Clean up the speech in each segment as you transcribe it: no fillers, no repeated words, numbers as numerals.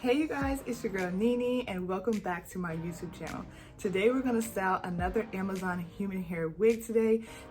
Hey you guys, it's your girl Nini and welcome back to my YouTube channel. Today we're going to style another Amazon human hair wig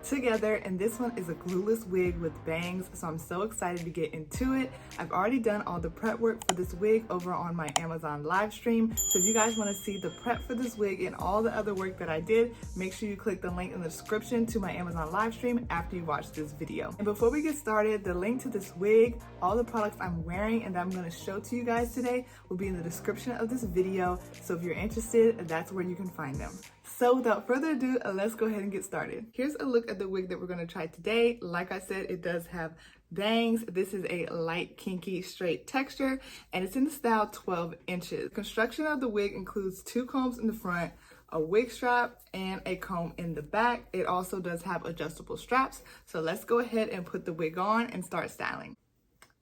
together, and this one is a glueless wig with bangs, so I'm so excited to get into it. I've already done all the prep work for this wig over on my Amazon live stream, so if you guys want to see the prep for this wig and all the other work that I did, make sure you click the link in the description to my Amazon live stream after you watch this video. And before we get started, the link to this wig, all the products I'm wearing and that I'm going to show to you guys today will be in the description of this video, so if you're interested, that's where you can find them. So without further ado, let's go ahead and get started. Here's a look at the wig that we're going to try today. Like I said, it does have bangs. This is a light kinky straight texture and it's in the style 12 inches. Construction of the wig includes 2 combs in the front, a wig strap, and a comb in the back. It also does have adjustable straps. So let's go ahead and put the wig on and start styling.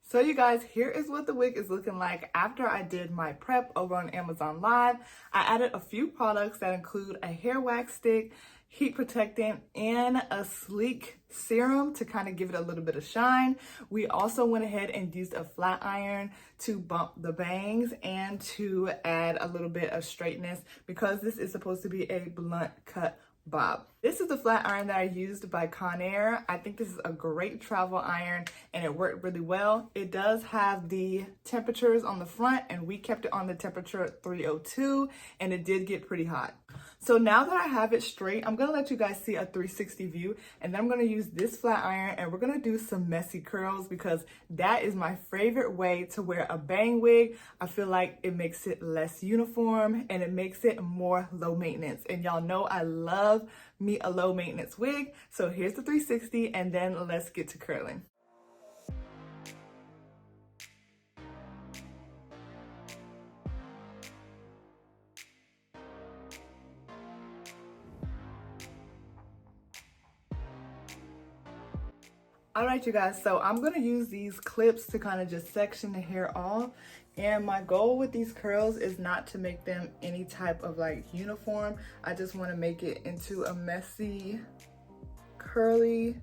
So you guys, here is what the wig is looking like after I did my prep over on Amazon Live. I added a few products that include a hair wax stick, heat protectant, and a sleek serum to kind of give it a little bit of shine. We also went ahead and used a flat iron to bump the bangs and to add a little bit of straightness because this is supposed to be a blunt cut bob. This is the flat iron that I used by Conair. I think this is a great travel iron and it worked really well. It does have the temperatures on the front and we kept it on the temperature 302 and it did get pretty hot. So now that I have it straight, I'm gonna let you guys see a 360 view and then I'm gonna use this flat iron and we're gonna do some messy curls because that is my favorite way to wear a bang wig. I feel like it makes it less uniform and it makes it more low maintenance. And y'all know I love me a low maintenance wig. So here's the 360 and then let's get to curling. All right, you guys, so I'm gonna use these clips to kind of just section the hair off. And my goal with these curls is not to make them any type of like uniform. I just want to make it into a messy, curly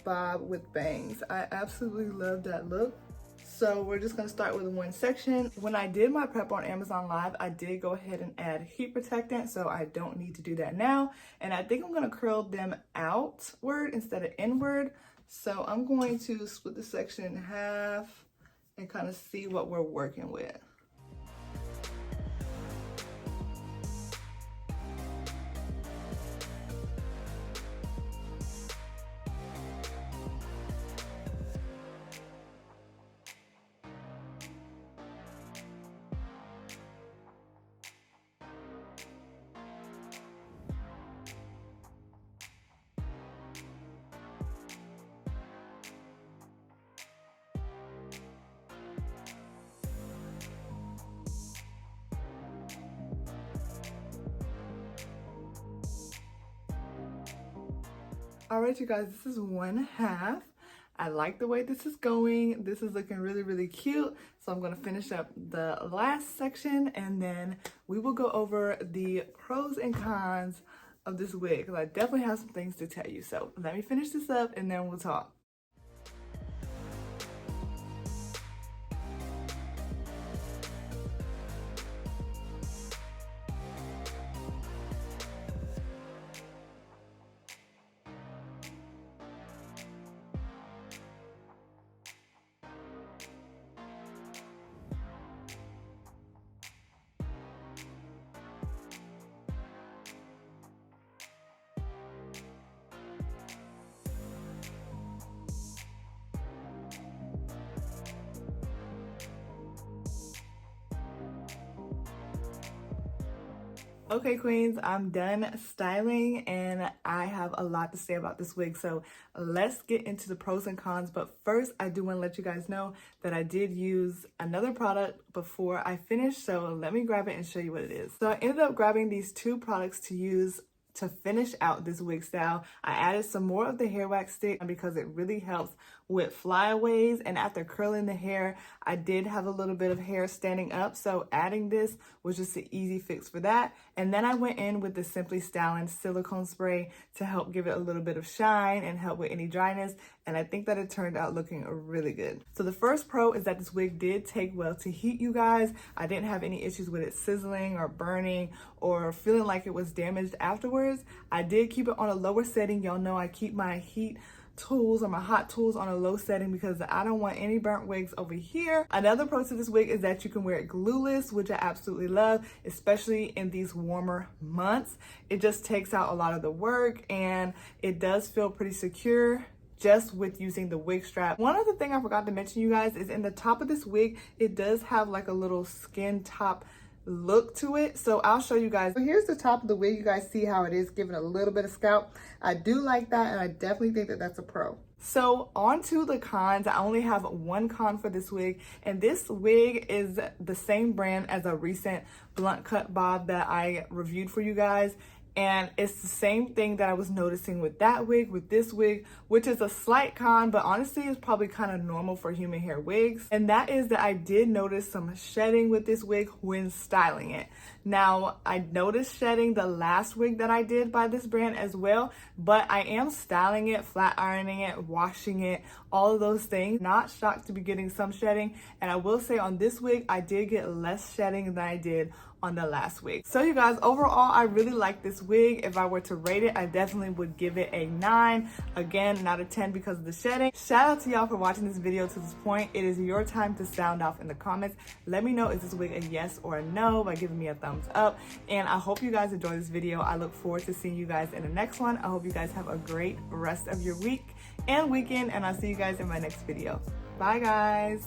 bob with bangs. I absolutely love that look. So we're just gonna start with one section. When I did my prep on Amazon Live, I did go ahead and add heat protectant, so I don't need to do that now. And I think I'm gonna curl them outward instead of inward. So I'm going to split the section in half and kind of see what we're working with. All right, you guys, this is one half. I like the way this is going. This is looking really, really cute. So I'm gonna finish up the last section and then we will go over the pros and cons of this wig because I definitely have some things to tell you. So let me finish this up and then we'll talk. Okay, queens, I'm done styling and I have a lot to say about this wig. So let's get into the pros and cons. But first, I do want to let you guys know that I did use another product before I finished. So let me grab it and show you what it is. So I ended up grabbing these 2 products to use to finish out this wig style, I added some more of the hair wax stick because it really helps with flyaways, and after curling the hair, I did have a little bit of hair standing up, so adding this was just an easy fix for that. And then I went in with the Simply Styling silicone spray to help give it a little bit of shine and help with any dryness, and I think that it turned out looking really good. So the first pro is that this wig did take well to heat, you guys. I didn't have any issues with it sizzling or burning or feeling like it was damaged afterwards. I did keep it on a lower setting. Y'all know I keep my heat tools or my hot tools on a low setting because I don't want any burnt wigs over here. Another pro to this wig is that you can wear it glueless, which I absolutely love, especially in these warmer months. It just takes out a lot of the work and it does feel pretty secure just with using the wig strap. One other thing I forgot to mention, you guys, is in the top of this wig, it does have like a little skin top look to it, so I'll show you guys. So here's the top of the wig. You guys see how it is giving a little bit of scalp. I do like that, and I definitely think that that's a pro. So on to the cons. I only have one con for this wig, and this wig is the same brand as a recent blunt cut bob that I reviewed for you guys. And it's the same thing that I was noticing with that wig, with this wig, which is a slight con, but honestly is probably kind of normal for human hair wigs. And that is that I did notice some shedding with this wig when styling it. Now, I noticed shedding the last wig that I did by this brand as well, but I am styling it, flat ironing it, washing it, all of those things. Not shocked to be getting some shedding. And I will say on this wig, I did get less shedding than I did on the last wig. So you guys, overall, I really like this wig. If I were to rate it, I definitely would give it a 9. Again, not a 10 because of the shedding. Shout out to y'all for watching this video to this point. It is your time to sound off in the comments. Let me know, is this wig a yes or a no by giving me a thumbs up. And I hope you guys enjoy this video. I look forward to seeing you guys in the next one. I hope you guys have a great rest of your week and weekend, and I'll see you guys in my next video. Bye guys.